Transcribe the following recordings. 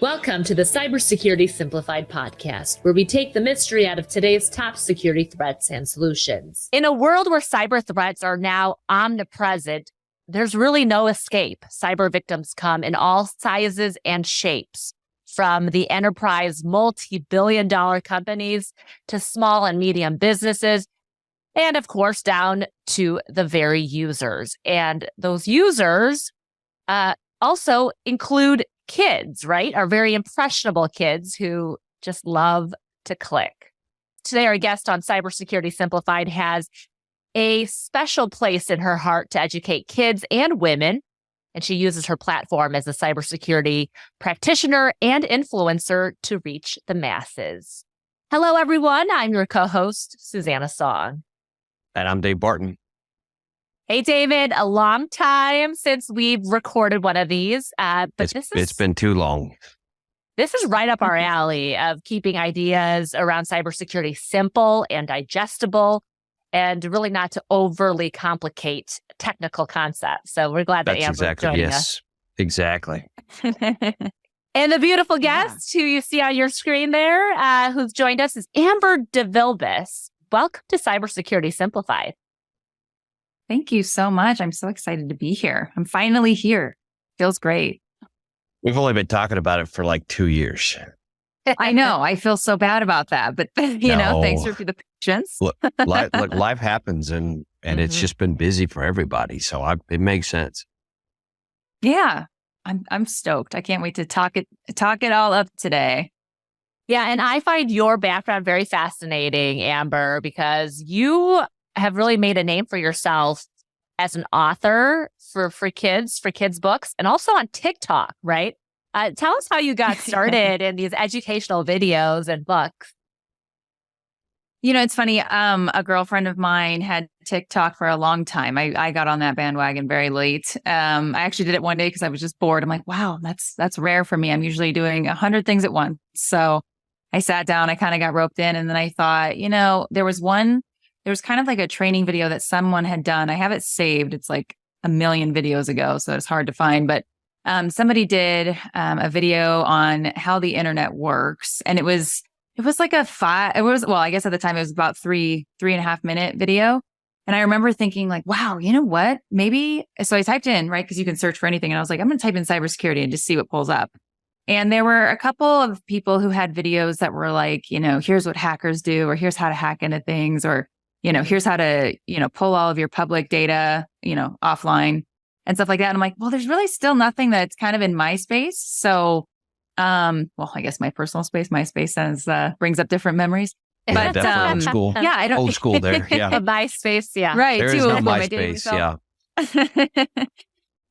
Welcome to the Cybersecurity Simplified Podcast, where we take the mystery out of today's top security threats and solutions. In a world where cyber threats are now omnipresent, there's really no escape. Cyber victims come in all sizes and shapes, from the enterprise multi-billion-dollar companies to small and medium businesses, and of course, down to the very users. And those users also include kids, right? Our very impressionable kids who just love to click. Today, our guest on Cybersecurity Simplified has a special place in her heart to educate kids and women, and she uses her platform as a cybersecurity practitioner and influencer to reach the masses. Hello, everyone. I'm your co-host, Susanna Song. And I'm Dave Barton. Hey, David, a long time since we've recorded one of these, but it's been too long. This is right up our alley of keeping ideas around cybersecurity simple and digestible, and really not to overly complicate technical concepts. So we're glad that Amber joining us. Exactly. And the beautiful guest who you see on your screen there, who's joined us, is Amber DeVilbiss. Welcome to Cybersecurity Simplified. Thank you so much. I'm so excited to be here. I'm finally here. Feels great. We've only been talking about it for like 2 years. I know. I feel so bad about that. But, thanks for the patience. Look, life happens and it's just been busy for everybody. So it makes sense. Yeah, I'm stoked. I can't wait to talk it all up today. Yeah, and I find your background very fascinating, Amber, because you have really made a name for yourself as an author for kids books, and also on TikTok, right? Tell us how you got started in these educational videos and books. You know, it's funny. A girlfriend of mine had TikTok for a long time. I got on that bandwagon very late. I actually did it one day because I was just bored. I'm like, wow, that's rare for me. I'm usually doing 100 things at once. So I sat down, I kind of got roped in, and then I thought, there was kind of like a training video that someone had done. I have it saved. It's like a million videos ago, so it's hard to find. But somebody did a video on how the internet works, and it was like I guess at the time it was about 3.5 minute video. And I remember thinking like, wow, you know what? Maybe. So I typed in, right, because you can search for anything, and I was like, I'm going to type in cybersecurity and just see what pulls up. And there were a couple of people who had videos that were like, here's what hackers do, or here's how to hack into things, or here's how to, pull all of your public data, offline and stuff like that. And I'm like, well, there's really still nothing that's kind of in my space. So, I guess my personal space, my space brings up different memories. But definitely old school. Yeah, I don't. Old school there. Yeah. My space. Yeah. Right. There is no MySpace. Yeah.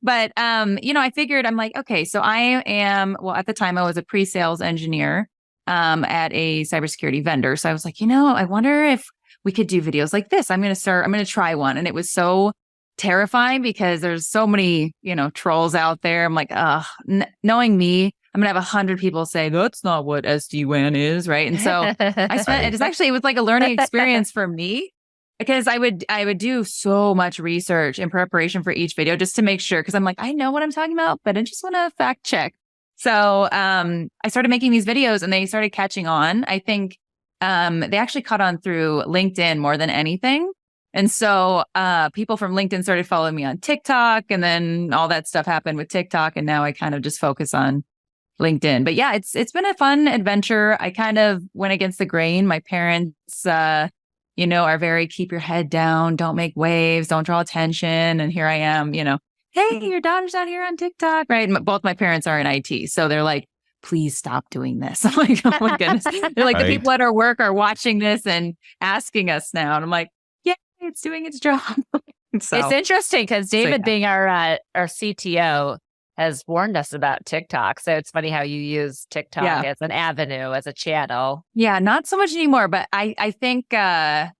But, I figured, I'm like, okay, so I am, at the time I was a pre-sales engineer at a cybersecurity vendor. So I was like, I wonder if we could do videos like this. I'm going to try one. And it was so terrifying because there's so many, trolls out there. I'm like, knowing me, I'm going to have 100 people say, that's not what SD-WAN is. Right. And so it was like a learning experience for me, because I would do so much research in preparation for each video just to make sure, because I'm like, I know what I'm talking about, but I just want to fact check. So I started making these videos and they started catching on. I think they actually caught on through LinkedIn more than anything. And so people from LinkedIn started following me on TikTok, and then all that stuff happened with TikTok. And now I kind of just focus on LinkedIn. But yeah, it's been a fun adventure. I kind of went against the grain. My parents, are very keep your head down, don't make waves, don't draw attention. And here I am, hey, your daughter's out here on TikTok, right? And both my parents are in IT. So they're like, please stop doing this. I'm like, oh my goodness. They're like, the people at our work are watching this and asking us now. And I'm like, yeah, it's doing its job. So, it's interesting because David, being our CTO, has warned us about TikTok. So it's funny how you use TikTok as an avenue, as a channel. Yeah, not so much anymore. But I think, kind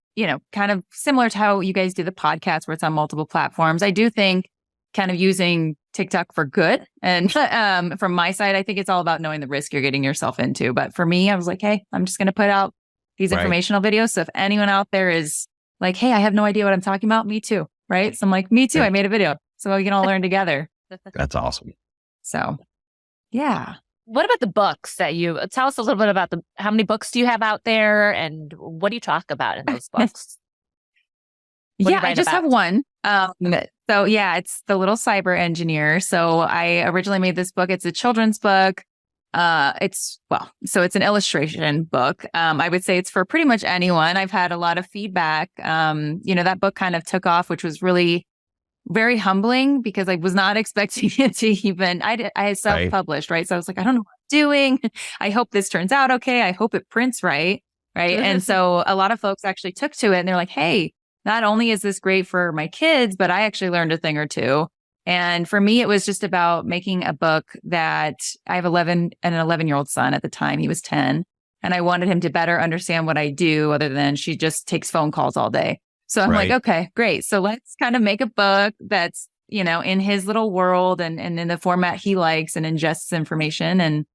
of similar to how you guys do the podcast where it's on multiple platforms. I do think kind of using TikTok for good. And from my side, I think it's all about knowing the risk you're getting yourself into. But for me, I was like, hey, I'm just going to put out these informational videos. So if anyone out there is like, hey, I have no idea what I'm talking about, me too. Right. So I'm like, me too. Yeah. I made a video. So we can all learn together. That's awesome. So, yeah. What about the books that you tell us a little bit about how many books do you have out there and what do you talk about in those books? Yeah, I just have one. So yeah, it's The Little Cyber Engineer. So I originally made this book. It's a children's book. It's an illustration book. I would say it's for pretty much anyone. I've had a lot of feedback. That book kind of took off, which was really very humbling because I was not expecting it to even, I self-published, right? So I was like, I don't know what I'm doing. I hope this turns out okay. I hope it prints right. Right. And so a lot of folks actually took to it and they're like, hey, not only is this great for my kids, but I actually learned a thing or two. And for me, it was just about making a book that I have an 11-year-old son at the time. He was 10. And I wanted him to better understand what I do other than she just takes phone calls all day. So I'm like, okay, great. So let's kind of make a book that's, in his little world and in the format he likes and ingests information. And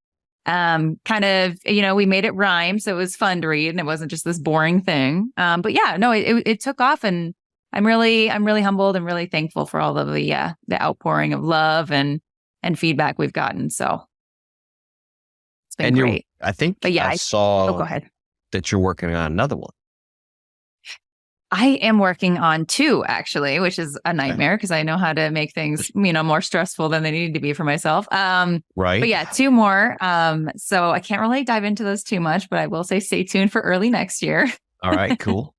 we made it rhyme. So it was fun to read and it wasn't just this boring thing. But yeah, no, it took off and I'm really humbled and really thankful for all of the outpouring of love and feedback we've gotten. So it's been great. I think I saw that you're working on another one. I am working on 2 actually, which is a nightmare because I know how to make things, more stressful than they need to be for myself. Right. But yeah, 2 more. So I can't really dive into those too much, but I will say stay tuned for early next year. All right, cool.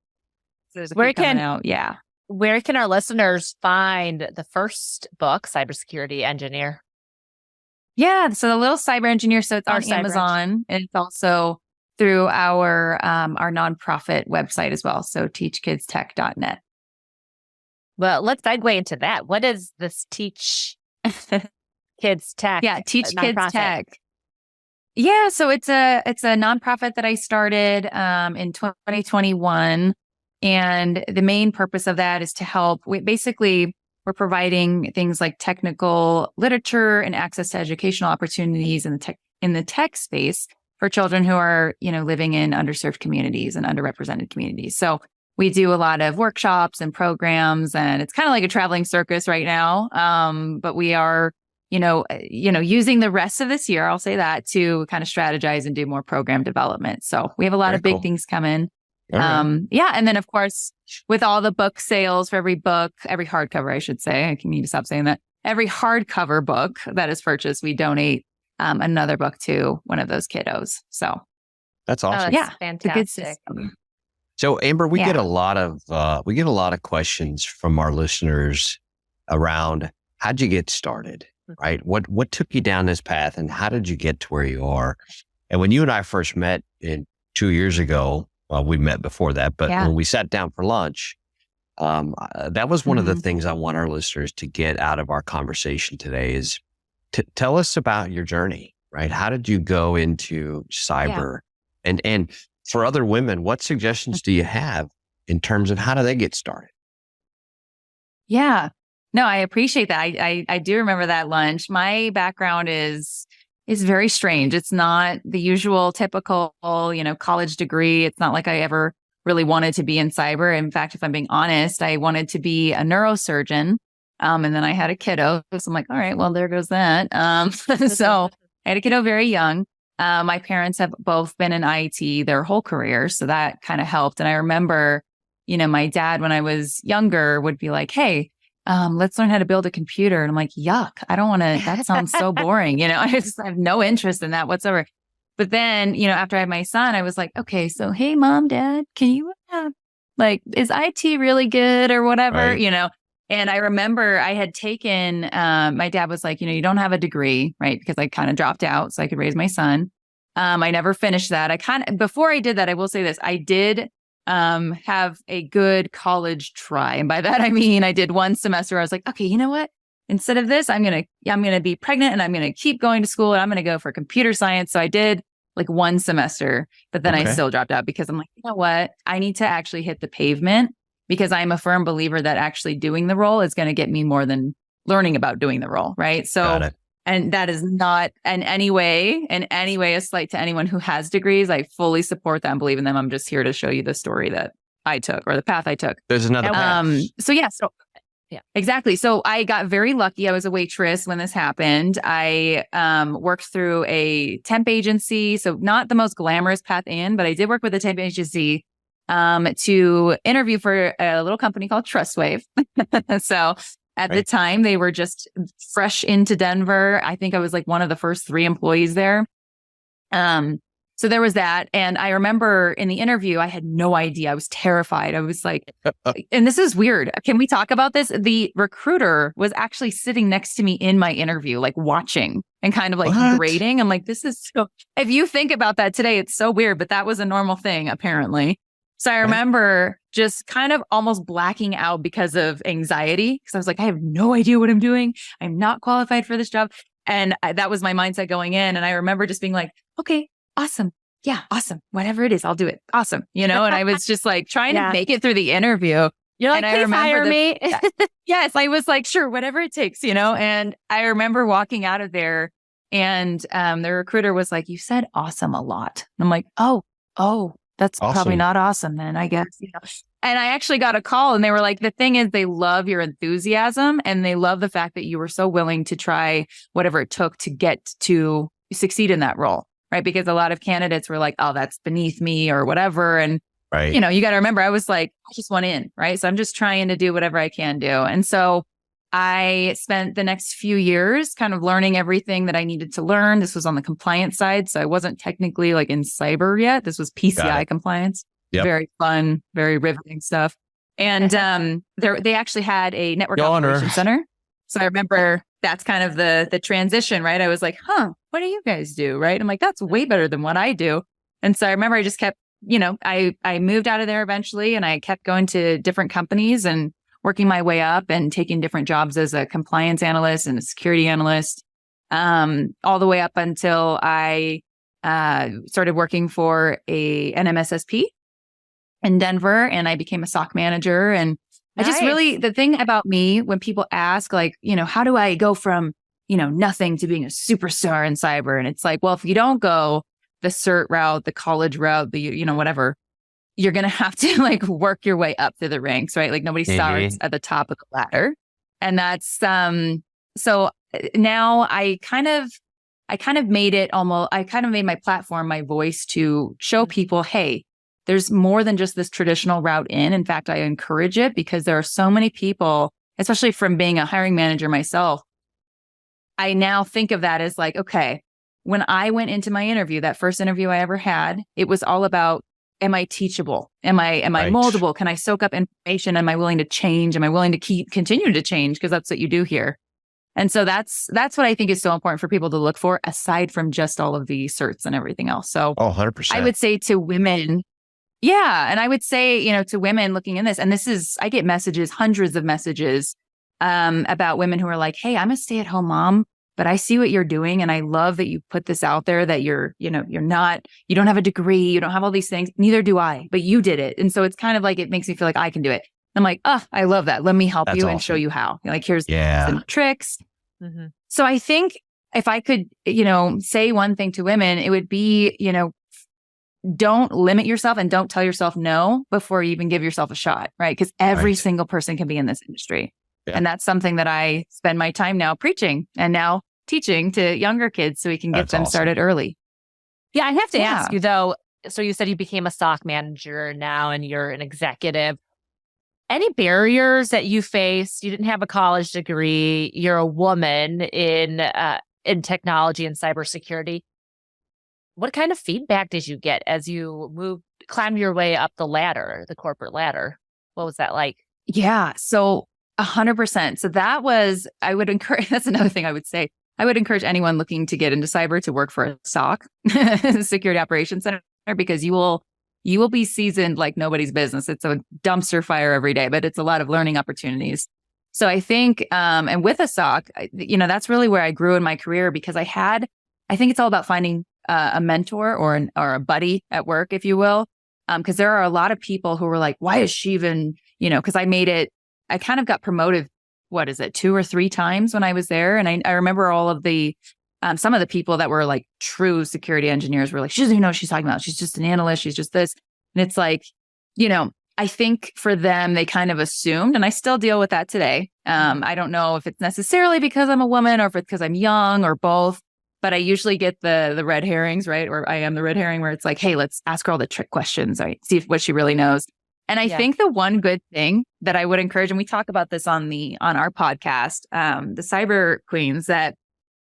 So there's a few coming out. Yeah. Where can our listeners find the first book, Cybersecurity Engineer? Yeah. So The Little Cyber Engineer. So it's on Amazon and it's also through our nonprofit website as well. So TeachKidsTech.net. Well, let's segue into that. What is this Teach Kids Tech? Yeah, Teach Kids Tech. Yeah, so it's a nonprofit that I started in 2021. And the main purpose of that is to help. We're providing things like technical literature and access to educational opportunities in the tech space for children who are, living in underserved communities and underrepresented communities. So we do a lot of workshops and programs, and it's kind of like a traveling circus right now. But we are, using the rest of this year, I'll say that, to kind of strategize and do more program development. So we have a lot of big things coming. And then of course, with all the book sales for every hardcover, I should say, I need to stop saying that. Every hardcover book that is purchased, we donate another book to one of those kiddos. So that's awesome. That's fantastic. So Amber, we get a lot of questions from our listeners around how'd you get started, right? What took you down this path and how did you get to where you are? And when you and I first met 2 years ago, well, we met before that, but when we sat down for lunch, that was one of the things I want our listeners to get out of our conversation today is tell us about your journey, right? How did you go into cyber? And for other women, what suggestions do you have in terms of how do they get started? Yeah, no, I appreciate that. I do remember that lunch. My background is very strange. It's not the usual typical, college degree. It's not like I ever really wanted to be in cyber. In fact, if I'm being honest, I wanted to be a neurosurgeon. And then I had a kiddo. So I'm like, all right, well, there goes that. So I had a kiddo very young. My parents have both been in IT their whole career. So that kind of helped. And I remember, my dad, when I was younger, would be like, hey, let's learn how to build a computer. And I'm like, yuck, I don't want to, that sounds so boring. I just have no interest in that whatsoever. But then, after I had my son, I was like, okay, so, hey, mom, dad, can you, is IT really good or whatever, Right. And I remember I had taken, my dad was like, you don't have a degree, right? Because I kind of dropped out so I could raise my son. I never finished that. Before I did that, I will say this, I did have a good college try. And by that, I mean, I did one semester. I was like, okay, you know what? Instead of this, I'm going to be pregnant and I'm going to keep going to school and I'm going to go for computer science. So I did like one semester, but then I still dropped out because I'm like, you know what? I need to actually hit the pavement because I'm a firm believer that actually doing the role is going to get me more than learning about doing the role. Right. So, and that is not in any way a slight to anyone who has degrees. I fully support that and believe in them. I'm just here to show you the story that I took or the path I took. There's another path. So Yeah, exactly. So I got very lucky. I was a waitress when this happened. I worked through a temp agency. So not the most glamorous path in, but I did work with a temp agency to interview for a little company called TrustWave. So at the time, they were just fresh into Denver. I think I was like one of the first 3 employees there. So there was that. And I remember in the interview, I had no idea. I was terrified. I was like, and this is weird. Can we talk about this? The recruiter was actually sitting next to me in my interview, like watching and kind of like grading. I'm like, this is so, if you think about that today, it's so weird, but that was a normal thing apparently. So I remember just kind of almost blacking out because of anxiety. Because I was like, I have no idea what I'm doing. I'm not qualified for this job. And that was my mindset going in. And I remember just being like, okay, awesome. Yeah, awesome. Whatever it is, I'll do it. Awesome. And I was just like trying to make it through the interview. You're like, please hire me. Yes, I was like, sure, whatever it takes, And I remember walking out of there and the recruiter was like, you said awesome a lot. And I'm like, oh, that's awesome. Probably not awesome then, I guess. And I actually got a call and they were like, the thing is they love your enthusiasm and they love the fact that you were so willing to try whatever it took to get to succeed in that role. Right. Because a lot of candidates were like, oh, that's beneath me or whatever. And, you got to remember, I was like, I just want in. Right. So I'm just trying to do whatever I can do. And so I spent the next few years kind of learning everything that I needed to learn. This was on the compliance side. So I wasn't technically like in cyber yet. This was PCI compliance. Yep. Very fun, very riveting stuff. And they actually had a network operations center. So I remember that's kind of the transition, right? I was like, what do you guys do? Right. I'm like, that's way better than what I do. And so I remember I just kept, I moved out of there eventually and I kept going to different companies and working my way up and taking different jobs as a compliance analyst and a security analyst, all the way up until I started working for an MSSP in Denver and I became a SOC manager. And I just really, the thing about me, when people ask like, how do I go from, nothing to being a superstar in cyber? And it's like, well, if you don't go the cert route, the college route, the, whatever, you're going to have to like work your way up through the ranks, right? Like nobody starts at the top of the ladder. And that's, so now I kind of made it almost, I kind of made my platform, my voice to show people, hey, there's more than just this traditional route in. In fact, I encourage it because there are so many people, especially from being a hiring manager myself. I now think of that as like, okay, when I went into my interview, that first interview I ever had, it was all about, am I teachable? Am I moldable? Can I soak up information? Am I willing to change? Am I willing to continue to change? Because that's what you do here. And so that's what I think is so important for people to look for, aside from just all of the certs and everything else. So 100%. I would say to women, and I would say, to women looking in this, and I get messages, hundreds of messages about women who are like, hey, I'm a stay-at-home mom, but I see what you're doing. And I love that you put this out there that you don't have a degree, you don't have all these things. Neither do I, but you did it. And so it's kind of like, it makes me feel like I can do it. I'm like, I love that. Let me help you and show you how. Like, here's some tricks. Mm-hmm. So I think if I could, say one thing to women, it would be, don't limit yourself and don't tell yourself no before you even give yourself a shot, right? Because every single person can be in this industry. Yeah. And that's something that I spend my time now preaching and now teaching to younger kids so we can get them started early. Yeah, I have to ask you though. So you said you became a SOC manager now and you're an executive. Any barriers that you faced? You didn't have a college degree. You're a woman in technology and cybersecurity. What kind of feedback did you get as you climbed your way up the corporate ladder? What was that like? Yeah, so 100%. So I would encourage, that's another thing I would say. I would encourage anyone looking to get into cyber to work for a SOC, Security Operations Center, because you will be seasoned like nobody's business. It's a dumpster fire every day, but it's a lot of learning opportunities. So I think, and with a SOC, that's really where I grew in my career because I think it's all about finding a mentor or a buddy at work, if you will. Because there are a lot of people who were like, why is she even, because I kind of got promoted, 2 or 3 times when I was there. And I remember all of some of the people that were like true security engineers were like, she doesn't even know what she's talking about. She's just an analyst. She's just this. And it's like, I think for them, they kind of assumed, and I still deal with that today. I don't know if it's necessarily because I'm a woman or if it's because I'm young or both, but I usually get the red herrings, right? Or I am the red herring where it's like, hey, let's ask her all the trick questions, right? See what she really knows. And I think the one good thing that I would encourage, and we talk about this on our podcast, the Cyber Queens, that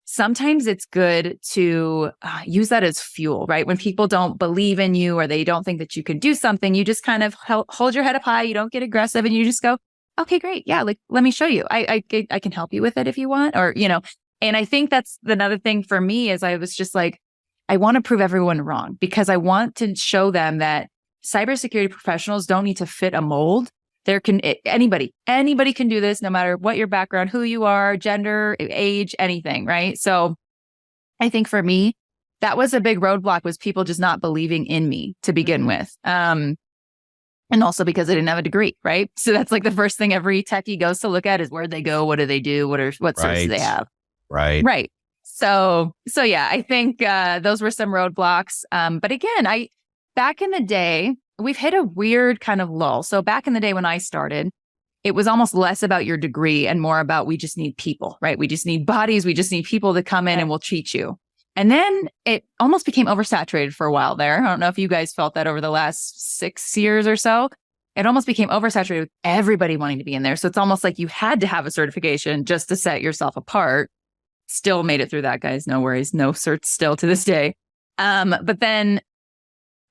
sometimes it's good to use that as fuel, right? When people don't believe in you or they don't think that you can do something, you just kind of hold your head up high. You don't get aggressive and you just go, okay, great. Yeah. Like, let me show you. I can help you with it if you want, or, and I think that's another thing for me is I was just like, I want to prove everyone wrong because I want to show them that cybersecurity professionals don't need to fit a mold. Anybody can do this no matter what your background, who you are, gender, age, anything, right? So I think for me, that was a big roadblock was people just not believing in me to begin with. And also because I didn't have a degree, right? So that's like the first thing every techie goes to look at is where they go, what do they do, what certs do they have? Right. So yeah, I think those were some roadblocks. But again, back in the day, we've hit a weird kind of lull. So back in the day when I started, it was almost less about your degree and more about we just need people, right? We just need bodies. We just need people to come in and we'll teach you. And then it almost became oversaturated for a while there. I don't know if you guys felt that over the last 6 years or so. It almost became oversaturated with everybody wanting to be in there. So it's almost like you had to have a certification just to set yourself apart. Still made it through that, guys. No worries. No certs still to this day. But then,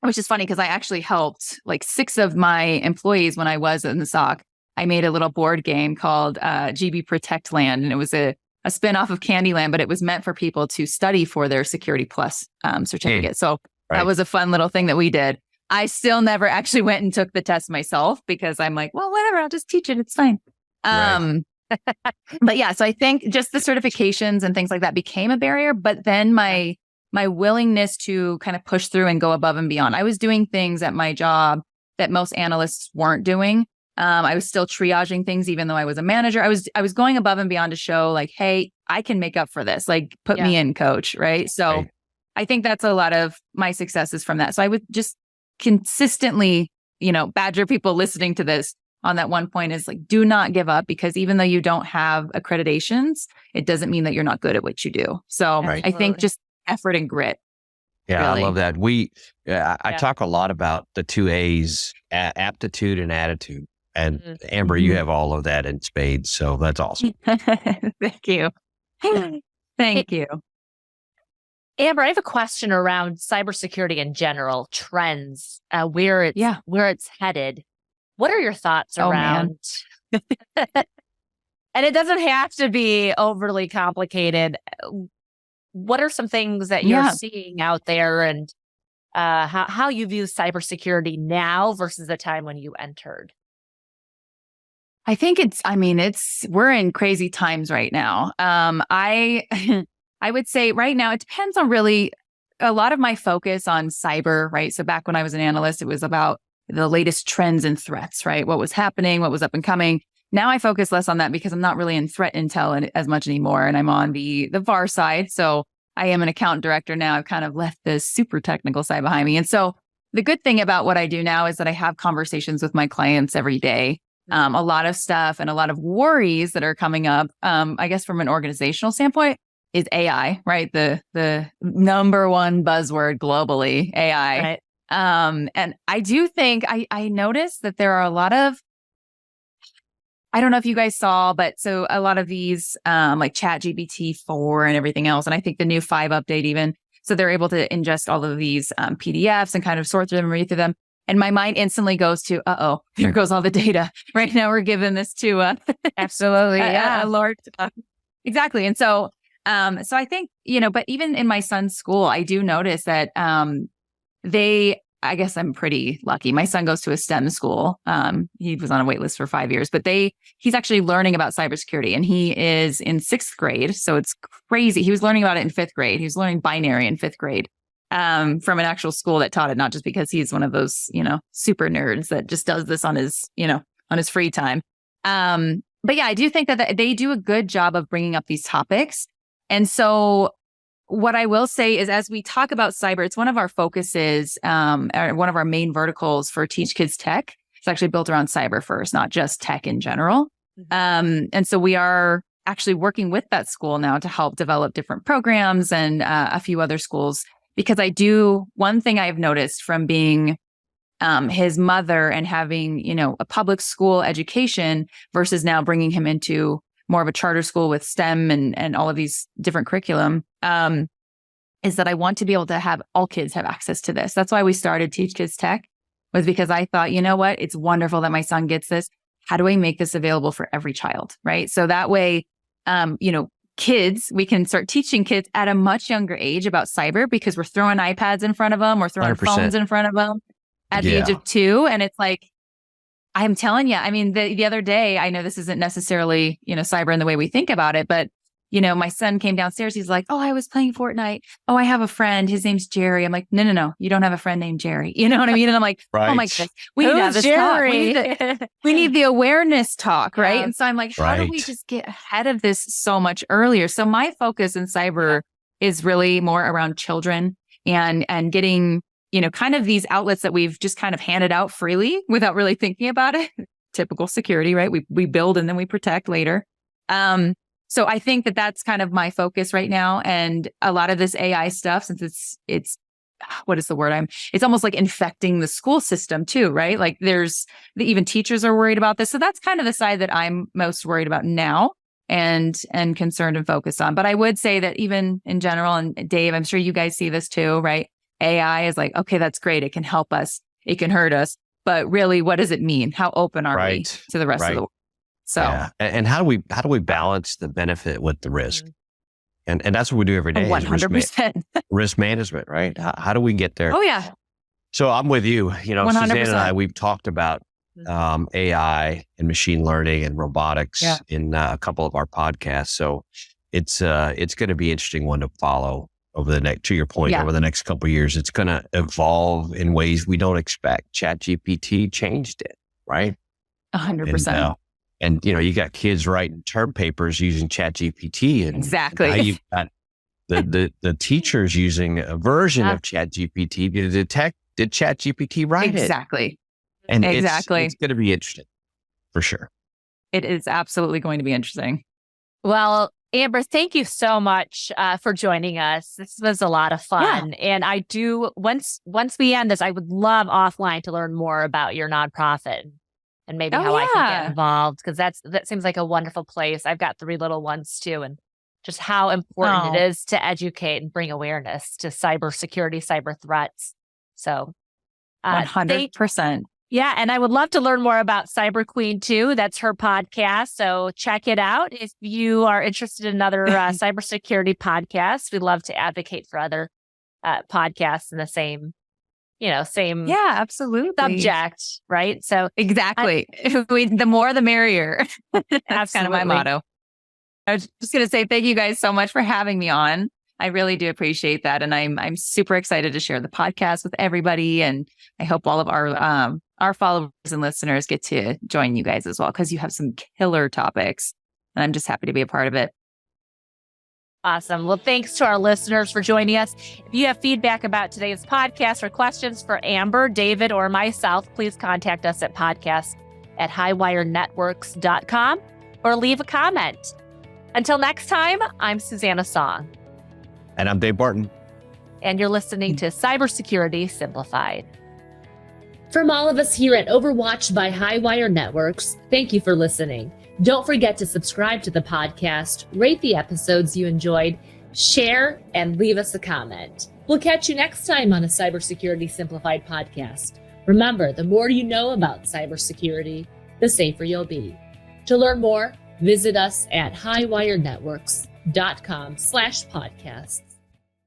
which is funny because I actually helped like 6 of my employees when I was in the SOC. I made a little board game called GB Protect Land, and it was a spinoff of Candyland, but it was meant for people to study for their Security Plus certificate. So that was a fun little thing that we did. I still never actually went and took the test myself because I'm like, well, whatever, I'll just teach it. It's fine. But yeah, so I think just the certifications and things like that became a barrier. But then my willingness to kind of push through and go above and beyond. I was doing things at my job that most analysts weren't doing. I was still triaging things, even though I was a manager. I was going above and beyond to show like, hey, I can make up for this. Like, put me in, coach. Right. So I think that's a lot of my successes from that. So I would just consistently, badger people listening to this on that one point is like, do not give up, because even though you don't have accreditations, it doesn't mean that you're not good at what you do. So I think just effort and grit. Yeah, really. I love that. I talk a lot about the 2 A's, aptitude and attitude. And Amber, you have all of that in spades. So that's awesome. Thank you. Thank you. Amber, I have a question around cybersecurity in general, trends, where it's headed. What are your thoughts around? And it doesn't have to be overly complicated. What are some things that you're seeing out there, and how you view cybersecurity now versus the time when you entered? I think we're in crazy times right now. I would say right now, it depends on really a lot of my focus on cyber, right? So back when I was an analyst, it was about the latest trends and threats, right? What was happening, what was up and coming. Now I focus less on that because I'm not really in threat intel as much anymore. And I'm on the VAR side. So I am an account director now. I've kind of left the super technical side behind me. And so the good thing about what I do now is that I have conversations with my clients every day. A lot of stuff and a lot of worries that are coming up, I guess from an organizational standpoint, is AI, right? The number one buzzword globally, AI. Right. And I do think I noticed that there are a lot of, I don't know if you guys saw, but so a lot of these like ChatGPT-4 and everything else, and I think the new 5 update even, so they're able to ingest all of these PDFs and kind of sort through them and read through them. And my mind instantly goes to, there goes all the data. Right now we're giving this to absolutely, Lord. Exactly. And so I think, but even in my son's school, I do notice that I guess I'm pretty lucky. My son goes to a STEM school. He was on a wait list for 5 years, but he's actually learning about cybersecurity, and he is in 6th grade. So it's crazy. He was learning about it in 5th grade. He was learning binary in 5th grade. From an actual school that taught it, not just because he's one of those, super nerds that just does this on his free time. But yeah, I do think that they do a good job of bringing up these topics. And so what I will say is, as we talk about cyber, it's one of our focuses, or one of our main verticals for TeachKidsTech. It's actually built around cyber first, not just tech in general. And so we are actually working with that school now to help develop different programs and a few other schools, because one thing I've noticed from being his mother and having, a public school education versus now bringing him into more of a charter school with STEM and all of these different curriculum, is that I want to be able to have all kids have access to this. That's why we started TeachKidsTech, was because I thought, you know what, it's wonderful that my son gets this. How do I make this available for every child? Right. So that way, kids, we can start teaching kids at a much younger age about cyber, because we're throwing iPads in front of them, we're throwing 100%. Phones in front of them at the age of 2. And it's like, I'm telling you, I mean, the other day, I know this isn't necessarily, cyber in the way we think about it, but my son came downstairs. He's like, oh, I was playing Fortnite. Oh, I have a friend. His name's Jerry. I'm like, no. You don't have a friend named Jerry. You know what I mean? And I'm like, right. Oh my goodness. We need to have this Jerry? Talk. We need the awareness talk, right? And so I'm like, how do we just get ahead of this so much earlier? So my focus in cyber is really more around children and getting, kind of these outlets that we've just kind of handed out freely without really thinking about it. Typical security, right? We build and then we protect later. So I think that that's kind of my focus right now. And a lot of this AI stuff, since it's what is the word? It's almost like infecting the school system too, right? Like even teachers are worried about this. So that's kind of the side that I'm most worried about now and concerned and focused on. But I would say that even in general, and Dave, I'm sure you guys see this too, right? AI is like, okay, that's great. It can help us. It can hurt us. But really, what does it mean? How open are we to the rest of the world? So, and how do we balance the benefit with the risk? And that's what we do every day. 100%. Risk management, right? How do we get there? Oh yeah. So I'm with you. 100%. Suzanne and I, we've talked about AI and machine learning and robotics in a couple of our podcasts. So it's going to be an interesting one to follow over the next. To your point, over the next couple of years, it's going to evolve in ways we don't expect. ChatGPT changed it, right? 100%. And you got kids writing term papers using ChatGPT, and exactly. Now you've got the teachers using a version of ChatGPT to detect, did ChatGPT write it? Exactly. And it's going to be interesting for sure. It is absolutely going to be interesting. Well, Amber, thank you so much for joining us. This was a lot of fun. And I do, once we end this, I would love offline to learn more about your nonprofit. And maybe how I can get involved, because that seems like a wonderful place. I've got 3 little ones too, and just how important it is to educate and bring awareness to cybersecurity, cyber threats. So 100%. And I would love to learn more about Cyber Queen too. That's her podcast. So check it out. If you are interested in another cybersecurity podcast, we'd love to advocate for other podcasts in the same absolutely subject, right? So exactly. The more, the merrier. That's kind of my motto. I was just going to say thank you guys so much for having me on. I really do appreciate that. And I'm super excited to share the podcast with everybody. And I hope all of our followers and listeners get to join you guys as well, because you have some killer topics. And I'm just happy to be a part of it. Awesome. Well, thanks to our listeners for joining us. If you have feedback about today's podcast or questions for Amber, David, or myself, please contact us at podcast@highwirenetworks.com or leave a comment. Until next time, I'm Susanna Song. And I'm Dave Barton. And you're listening to Cybersecurity Simplified. From all of us here at Overwatch by Highwire Networks, thank you for listening. Don't forget to subscribe to the podcast, rate the episodes you enjoyed, share, and leave us a comment. We'll catch you next time on a Cybersecurity Simplified podcast. Remember, the more you know about cybersecurity, the safer you'll be. To learn more, visit us at highwirenetworks.com/podcast.